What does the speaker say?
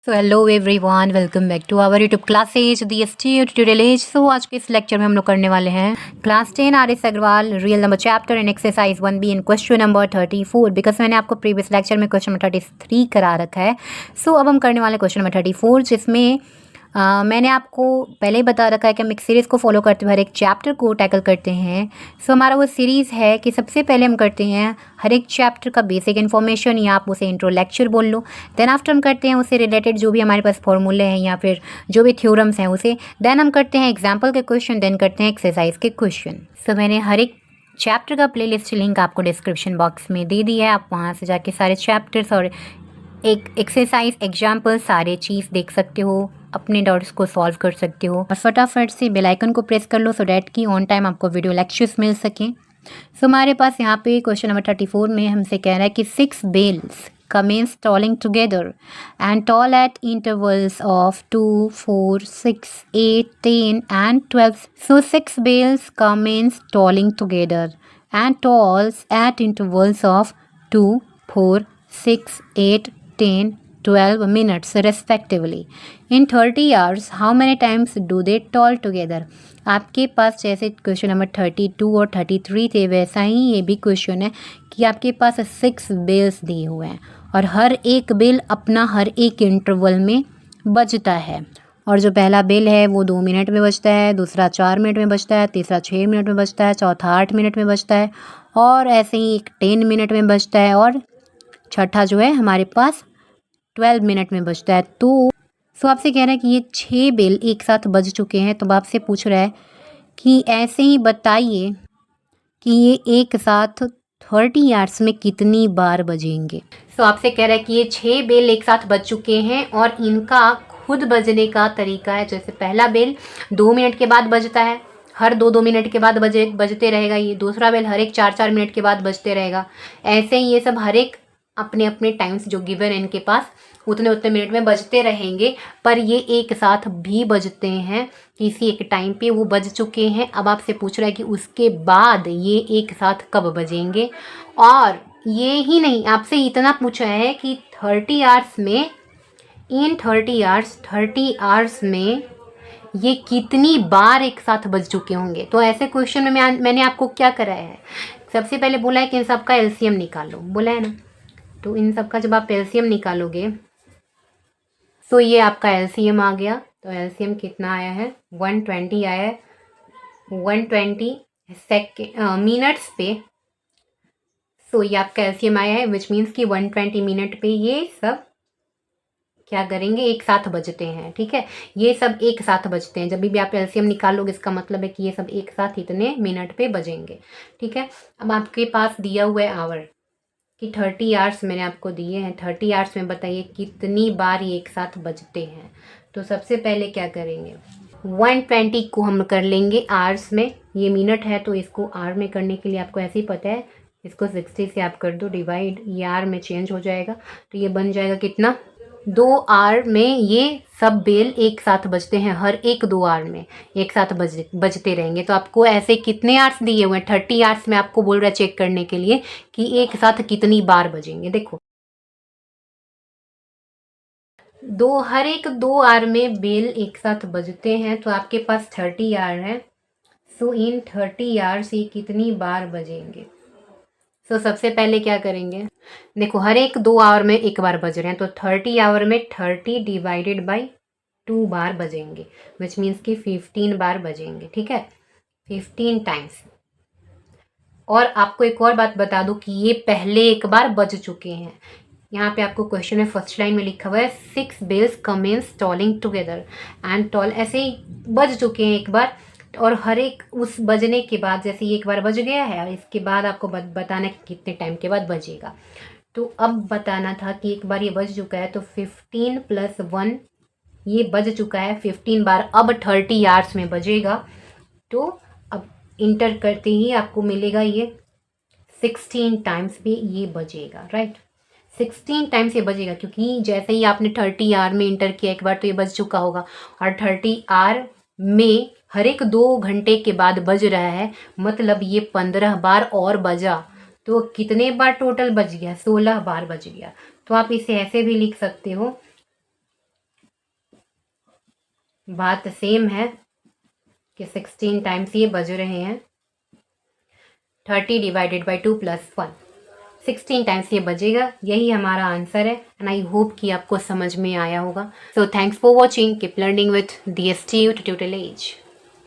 So hello everyone, welcome back to our YouTube classes the tutorial age. So आज के इस lecture में हम लोग करने वाले हैं class 10 R S Agarwal real number chapter in exercise 1B in question number 34। Because मैंने आपको प्रीवियस लेक्चर में क्वेश्चन नंबर 33 करा रखा है। सो अब हम करने वाले क्वेश्चन नंबर 34, जिसमें मैंने आपको पहले ही बता रखा है कि हम एक सीरीज़ को फॉलो करते हुए हर एक चैप्टर को टैकल करते हैं। सो हमारा वो सीरीज़ है कि सबसे पहले हम करते हैं हर एक चैप्टर का बेसिक इन्फॉर्मेशन, या आप उसे इंट्रो लेक्चर बोल लो। देन आफ्टर हम करते हैं उससे रिलेटेड जो भी हमारे पास फॉर्मूले हैं या फिर जो भी थ्योरम्स हैं उसे। देन हम करते हैं एग्जाम्पल के क्वेश्चन, देन करते हैं एक्सरसाइज के क्वेश्चन। सो मैंने हर एक चैप्टर का प्लेलिस्ट लिंक आपको डिस्क्रिप्शन बॉक्स में दे दिया है। आप वहाँ से जाके सारे चैप्टर्स और एक एक्सरसाइज एग्जाम्पल सारे चीज़ देख सकते हो, अपने डाउट्स को सॉल्व कर सकते हो। और फटाफट से बेल आइकन को प्रेस कर लो सो डैट कि ऑन टाइम आपको वीडियो लेक्चर्स मिल सकें। सो हमारे पास यहाँ पे क्वेश्चन नंबर 34 में हमसे कह रहा है कि 6 bells commence tolling together and toll at intervals of 2, 4, 6, 8, 10 and 12. So 6 bells commence tolling together and tolls at intervals of 2, 4, 6, 8, 10, 12 minutes respectively. In 30 hours, how many times do they toll together? आपके पास जैसे question number 32 और 33 थे, वैसा ही ये भी question है कि आपके पास 6 बेल्स दिए हुए हैं और हर एक बेल अपना हर एक इंटरवल में बजता है। और जो पहला बेल है वो 2 मिनट में बजता है, दूसरा 4 मिनट में बजता है, तीसरा 6 मिनट में बजता है, चौथा 8 मिनट में बजता है और ऐसे ही एक 10 मिनट में बजता है और छठा जो है हमारे पास 12 मिनट में बजता है। तो आपसे कह रहा है कि ये 6 बेल एक साथ बज चुके हैं। तो आपसे पूछ रहा है कि ऐसे ही बताइए कि ये एक साथ 30 आवर्स में कितनी बार बजेंगे। सो आपसे कह रहा है कि ये 6 बेल एक साथ बज चुके हैं और इनका खुद बजने का तरीका है। जैसे पहला बेल 2 मिनट के बाद बजता है, हर 2-2 मिनट के बाद बजते रहेगा। ये दूसरा बेल हर एक 4-4 मिनट के बाद बजते रहेगा। ऐसे ही ये सब हर एक अपने अपने टाइम्स जो गिवन है इनके पास उतने उतने मिनट में बजते रहेंगे, पर ये एक साथ भी बजते हैं। किसी एक टाइम पे वो बज चुके हैं। अब आपसे पूछ रहा है कि उसके बाद ये एक साथ कब बजेंगे। और ये ही नहीं, आपसे इतना पूछा है कि 30 आवर्स में, इन 30 आवर्स में ये कितनी बार एक साथ बज चुके होंगे। तो ऐसे क्वेश्चन में मैंने आपको क्या कराया है, सबसे पहले बोला है कि इन सब का एलसीएम निकालो, बोला है ना। तो इन सब का जब आप एलसीएम निकालोगे तो ये आपका एलसीएम आ गया। तो एलसीएम कितना आया है, 120 आया है, 120 मिनट्स पे। सो ये आपका एलसीएम आया है, विच मीन्स कि 120 मिनट पे ये सब क्या करेंगे, एक साथ बजते हैं। ठीक है, ये सब एक साथ बजते हैं। जब भी आप एलसीएम निकालोगे इसका मतलब है कि ये सब एक साथ इतने मिनट पे बजेंगे। ठीक है, अब आपके पास दिया हुआ है आवर कि 30 आवर्स मैंने आपको दिए हैं। 30 आवर्स में बताइए कितनी बार ये एक साथ बजते हैं। तो सबसे पहले क्या करेंगे, 120 को हम कर लेंगे आवर्स में। ये मिनट है तो इसको आवर में करने के लिए आपको ऐसे ही पता है, इसको 60 से आप कर दो डिवाइड, ये आवर में चेंज हो जाएगा। तो ये बन जाएगा कितना, 2 आवर में ये सब बेल एक साथ बजते हैं। हर एक 2 आवर में एक साथ बजते रहेंगे। तो आपको ऐसे कितने आवर्स दिए हुए हैं, 30 आवर्स में आपको बोल रहा है चेक करने के लिए कि एक साथ कितनी बार बजेंगे। देखो, हर एक 2 आवर में बेल एक साथ बजते हैं। तो आपके पास 30 आवर है। सो इन 30 आवर्स ये कितनी बार बजेंगे। तो सबसे पहले क्या करेंगे, देखो हर एक 2 आवर में एक बार बज रहे हैं। तो 30 आवर में 30 डिवाइडेड बाई 2 बार बजेंगे, विच मीन्स कि 15 बार बजेंगे। ठीक है, 15 टाइम्स। और आपको एक और बात बता दूं कि ये पहले एक बार बज चुके हैं। यहाँ पे आपको क्वेश्चन में फर्स्ट लाइन में लिखा हुआ है 6 bells commence tolling together and toll, ऐसे ही बज चुके हैं एक बार। और हर एक उस बजने के बाद, जैसे ये एक बार बज गया है और इसके बाद आपको बताना है कितने टाइम के बाद बजेगा। तो अब बताना था कि एक बार ये बज चुका है तो 15 + 1 ये बज चुका है 15 बार। अब 30 आवर्स में बजेगा। तो अब इंटर करते ही आपको मिलेगा ये 16 टाइम्स भी ये बजेगा। राइट, 16 टाइम्स ये बजेगा, क्योंकि जैसे ही आपने 30 आवर में इंटर किया एक बार तो ये बज चुका होगा। और 30 आवर में हर एक 2 घंटे के बाद बज रहा है, मतलब ये 15 बार और बजा। तो कितने बार टोटल बज गया, 16 बार बज गया। तो आप इसे ऐसे भी लिख सकते हो बात सेम है कि 16 टाइम्स ये बज रहे हैं। 30 डिवाइडेड बाई 2 प्लस 1, 16 टाइम्स ये बजेगा। यही हमारा आंसर है एंड आई होप कि आपको समझ में आया होगा। So thanks for watching, keep learning with DSTU tutorial as.